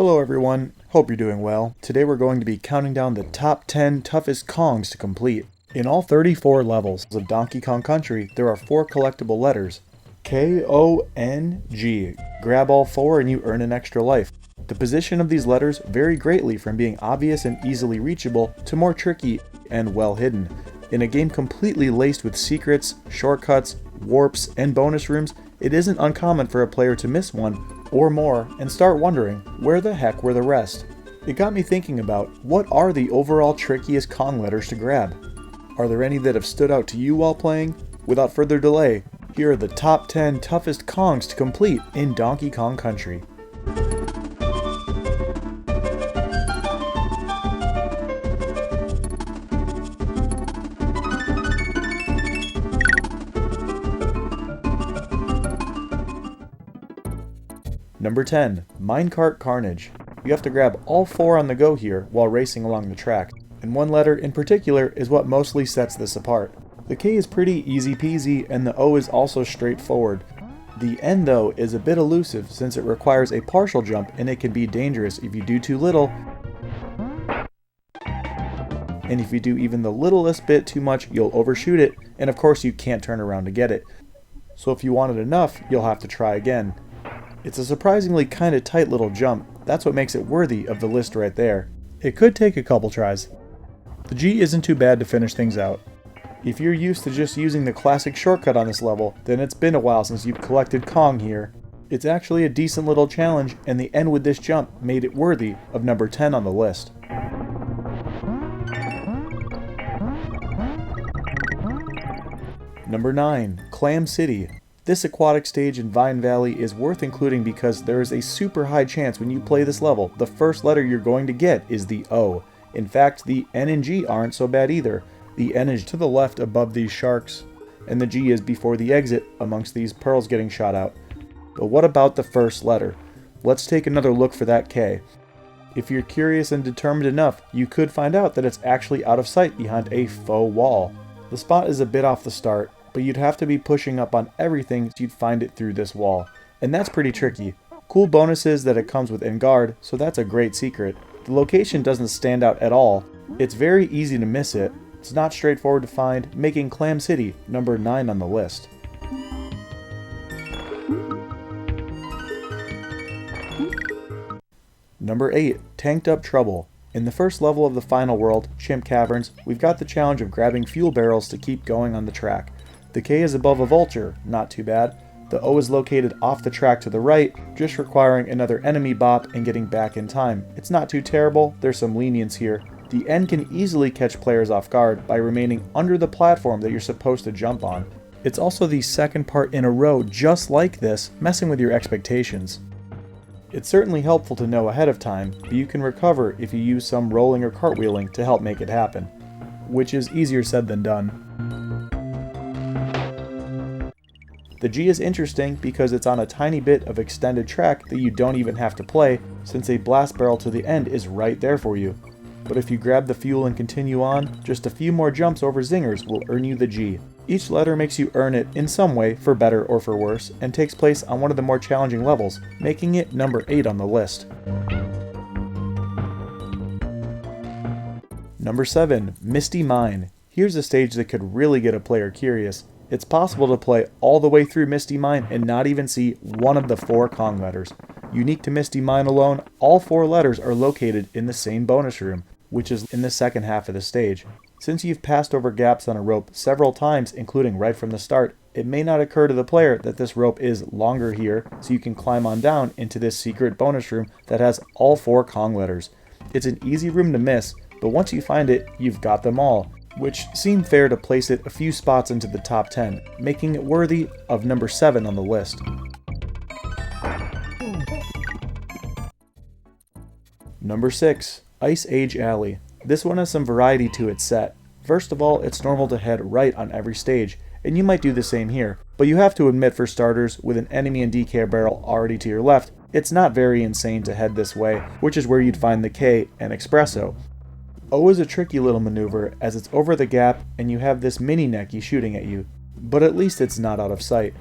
Hello everyone, hope you're doing well. Today we're going to be counting down the top 10 toughest Kongs to complete. In all 34 levels of Donkey Kong Country, there are 4 collectible letters. K-O-N-G. Grab all 4 and you earn an extra life. The position of these letters vary greatly from being obvious and easily reachable to more tricky and well hidden. In a game completely laced with secrets, shortcuts, warps, and bonus rooms, it isn't uncommon for a player to miss one or more and start wondering, where the heck were the rest? It got me thinking about, what are the overall trickiest Kong letters to grab? Are there any that have stood out to you while playing? Without further delay, here are the top 10 toughest Kongs to complete in Donkey Kong Country. Number 10. Minecart Carnage. You have to grab all 4 on the go here while racing along the track, and one letter in particular is what mostly sets this apart. The K is pretty easy peasy and the O is also straightforward. The N though is a bit elusive since it requires a partial jump and it can be dangerous if you do too little, and if you do even the littlest bit too much you'll overshoot it, and of course you can't turn around to get it. So if you want it enough, you'll have to try again. It's a surprisingly kinda tight little jump, that's what makes it worthy of the list right there. It could take a couple tries. The G isn't too bad to finish things out. If you're used to just using the classic shortcut on this level, then it's been a while since you've collected Kong here. It's actually a decent little challenge, and the end with this jump made it worthy of number 10 on the list. Number 9. Clam City. This aquatic stage in Vine Valley is worth including because there is a super high chance when you play this level, the first letter you're going to get is the O. In fact, the N and G aren't so bad either. The N is to the left above these sharks, and the G is before the exit amongst these pearls getting shot out. But what about the first letter? Let's take another look for that K. If you're curious and determined enough, you could find out that it's actually out of sight behind a faux wall. The spot is a bit off the start, but you'd have to be pushing up on everything so you'd find it through this wall. And that's pretty tricky. Cool bonus is that it comes with Enguarde, so that's a great secret. The location doesn't stand out at all. It's very easy to miss it. It's not straightforward to find, making Clam City number 9 on the list. Number 8. Tanked Up Trouble. In the first level of the final world, Chimp Caverns, we've got the challenge of grabbing fuel barrels to keep going on the track. The K is above a vulture, not too bad. The O is located off the track to the right, just requiring another enemy bop and getting back in time. It's not too terrible, there's some lenience here. The N can easily catch players off guard by remaining under the platform that you're supposed to jump on. It's also the second part in a row just like this, messing with your expectations. It's certainly helpful to know ahead of time, but you can recover if you use some rolling or cartwheeling to help make it happen, which is easier said than done. The G is interesting because it's on a tiny bit of extended track that you don't even have to play, since a blast barrel to the end is right there for you. But if you grab the fuel and continue on, just a few more jumps over zingers will earn you the G. Each letter makes you earn it in some way, for better or for worse, and takes place on one of the more challenging levels, making it number 8 on the list. Number 7. Misty Mine. Here's a stage that could really get a player curious. It's possible to play all the way through Misty Mine and not even see one of the 4 Kong letters. Unique to Misty Mine alone, all 4 letters are located in the same bonus room, which is in the second half of the stage. Since you've passed over gaps on a rope several times, including right from the start, it may not occur to the player that this rope is longer here, so you can climb on down into this secret bonus room that has all 4 Kong letters. It's an easy room to miss, but once you find it, you've got them all, which seemed fair to place it a few spots into the top 10, making it worthy of number 7 on the list. Number 6. Ice Age Alley. This one has some variety to its set. First of all, it's normal to head right on every stage, and you might do the same here, but you have to admit for starters, with an enemy and DK barrel already to your left, it's not very insane to head this way, which is where you'd find the K and Espresso. O is a tricky little maneuver as it's over the gap and you have this mini necky shooting at you, but at least it's not out of sight.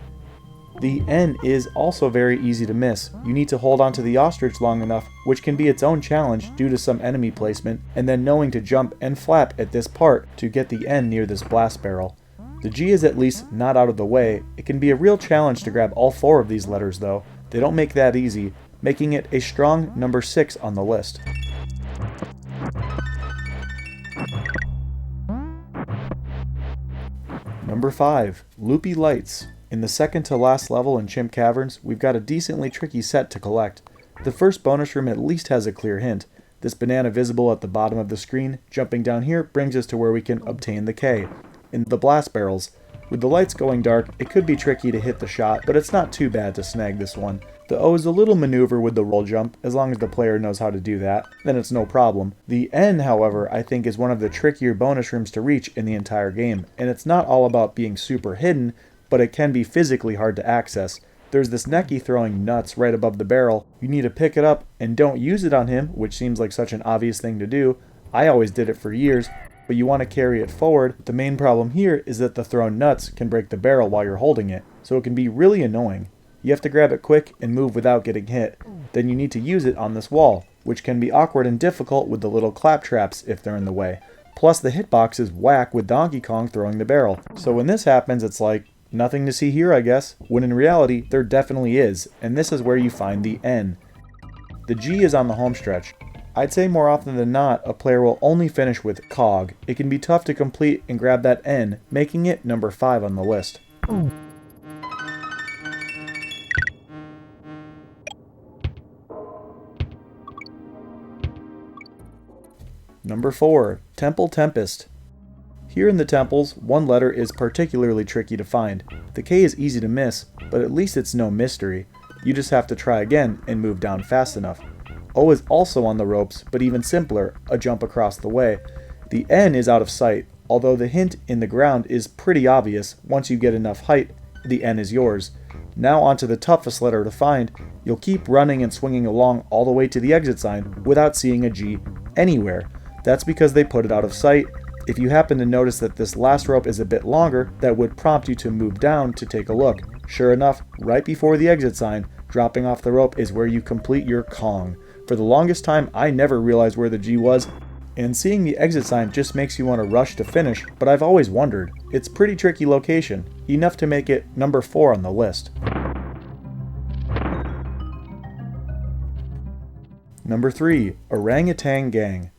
The N is also very easy to miss. You need to hold onto the ostrich long enough, which can be its own challenge due to some enemy placement, and then knowing to jump and flap at this part to get the N near this blast barrel. The G is at least not out of the way. It can be a real challenge to grab all 4 of these letters though. They don't make that easy, making it a strong number 6 on the list. Number 5, Loopy Lights. In the second to last level in Chimp Caverns, we've got a decently tricky set to collect. The first bonus room at least has a clear hint. This banana visible at the bottom of the screen, jumping down here, brings us to where we can obtain the K. In the blast barrels. With the lights going dark, it could be tricky to hit the shot, but it's not too bad to snag this one. The O is a little maneuver with the roll jump, as long as the player knows how to do that, then it's no problem. The N, however, I think is one of the trickier bonus rooms to reach in the entire game, and it's not all about being super hidden, but it can be physically hard to access. There's this Necky throwing nuts right above the barrel. You need to pick it up and don't use it on him, which seems like such an obvious thing to do. I always did it for years, but you want to carry it forward. The main problem here is that the thrown nuts can break the barrel while you're holding it, so it can be really annoying. You have to grab it quick and move without getting hit. Then you need to use it on this wall, which can be awkward and difficult with the little clap traps if they're in the way. Plus the hitboxes whack with Donkey Kong throwing the barrel. So when this happens, it's like, nothing to see here, I guess, when in reality, there definitely is, and this is where you find the N. The G is on the home stretch. I'd say more often than not, a player will only finish with Cog. It can be tough to complete and grab that N, making it number 5 on the list. Number 4, Temple Tempest. Here in the temples, one letter is particularly tricky to find. The K is easy to miss, but at least it's no mystery. You just have to try again and move down fast enough. O is also on the ropes, but even simpler, a jump across the way. The N is out of sight, although the hint in the ground is pretty obvious. Once you get enough height, the N is yours. Now onto the toughest letter to find. You'll keep running and swinging along all the way to the exit sign without seeing a G anywhere. That's because they put it out of sight. If you happen to notice that this last rope is a bit longer, that would prompt you to move down to take a look. Sure enough, right before the exit sign, dropping off the rope is where you complete your Kong. For the longest time, I never realized where the G was, and seeing the exit sign just makes you want to rush to finish, but I've always wondered. It's pretty tricky location, enough to make it number 4 on the list. Number 3, Orangutang Gang.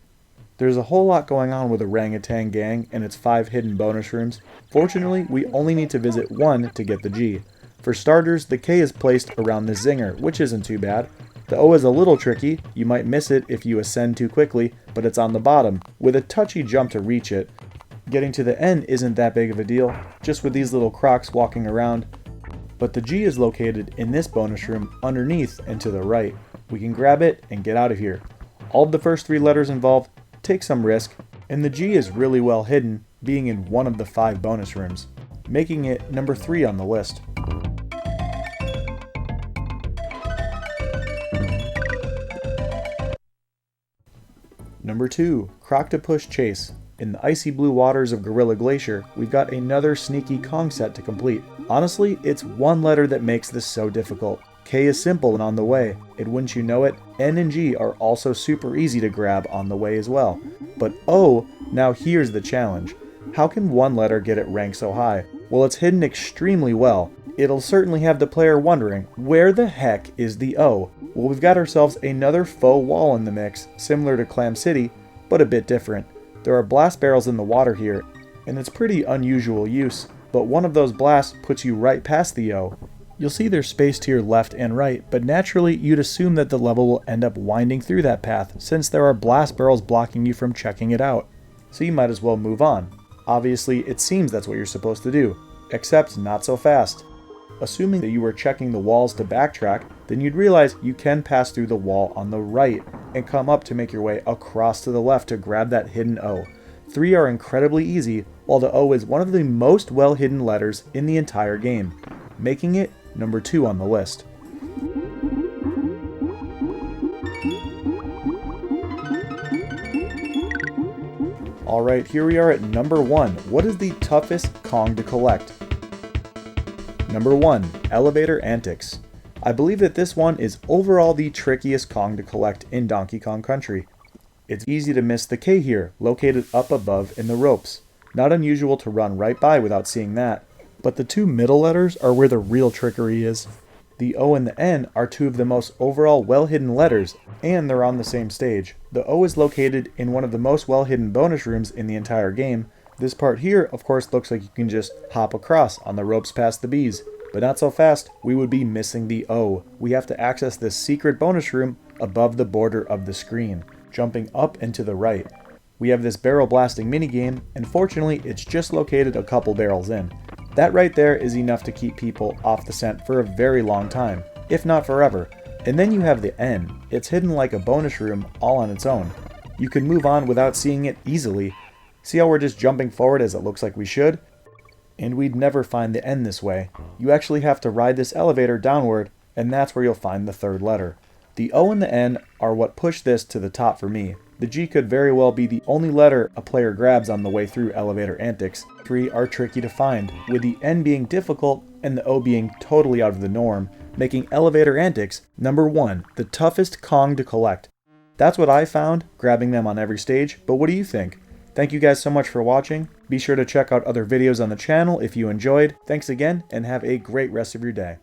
There's a whole lot going on with Orangutang Gang and its 5 hidden bonus rooms. Fortunately, we only need to visit 1 to get the G. For starters, the K is placed around the zinger, which isn't too bad. The O is a little tricky, you might miss it if you ascend too quickly, but it's on the bottom, with a touchy jump to reach it. Getting to the N isn't that big of a deal, just with these little crocs walking around. But the G is located in this bonus room underneath and to the right. We can grab it and get out of here. All of the first 3 letters involved take some risk, and the G is really well hidden, being in one of the 5 bonus rooms, making it number 3 on the list. Number 2, Croctopus Chase. In the icy blue waters of Gorilla Glacier, we've got another sneaky Kong set to complete. Honestly, it's one letter that makes this so difficult. K is simple and on the way, and wouldn't you know it, N and G are also super easy to grab on the way as well. But O, now here's the challenge. How can one letter get it ranked so high? Well, it's hidden extremely well. It'll certainly have the player wondering, where the heck is the O? Well, we've got ourselves another faux wall in the mix, similar to Clam City, but a bit different. There are blast barrels in the water here, and it's pretty unusual use, but one of those blasts puts you right past the O. You'll see they're spaced here left and right, but naturally you'd assume that the level will end up winding through that path, since there are blast barrels blocking you from checking it out. So you might as well move on. Obviously, it seems that's what you're supposed to do, except not so fast. Assuming that you were checking the walls to backtrack, then you'd realize you can pass through the wall on the right and come up to make your way across to the left to grab that hidden O. 3 are incredibly easy, while the O is one of the most well-hidden letters in the entire game, making it number 2 on the list. Alright, here we are at number 1. What is the toughest Kong to collect? Number 1. Elevator Antics. I believe that this one is overall the trickiest Kong to collect in Donkey Kong Country. It's easy to miss the K here, located up above in the ropes. Not unusual to run right by without seeing that. But the two middle letters are where the real trickery is. The O and the N are two of the most overall well-hidden letters, and they're on the same stage. The O is located in one of the most well-hidden bonus rooms in the entire game. This part here, of course, looks like you can just hop across on the ropes past the bees. But not so fast, we would be missing the O. We have to access this secret bonus room above the border of the screen, jumping up and to the right. We have this barrel blasting minigame, and fortunately it's just located a couple barrels in. That right there is enough to keep people off the scent for a very long time, if not forever. And then you have the N. It's hidden like a bonus room all on its own. You can move on without seeing it easily. See how we're just jumping forward as it looks like we should? And we'd never find the N this way. You actually have to ride this elevator downward, and that's where you'll find the third letter. The O and the N are what push this to the top for me. The G could very well be the only letter a player grabs on the way through Elevator Antics. 3 are tricky to find, with the N being difficult and the O being totally out of the norm, making Elevator Antics number 1, the toughest Kong to collect. That's what I found, grabbing them on every stage, but what do you think? Thank you guys so much for watching. Be sure to check out other videos on the channel if you enjoyed. Thanks again, and have a great rest of your day.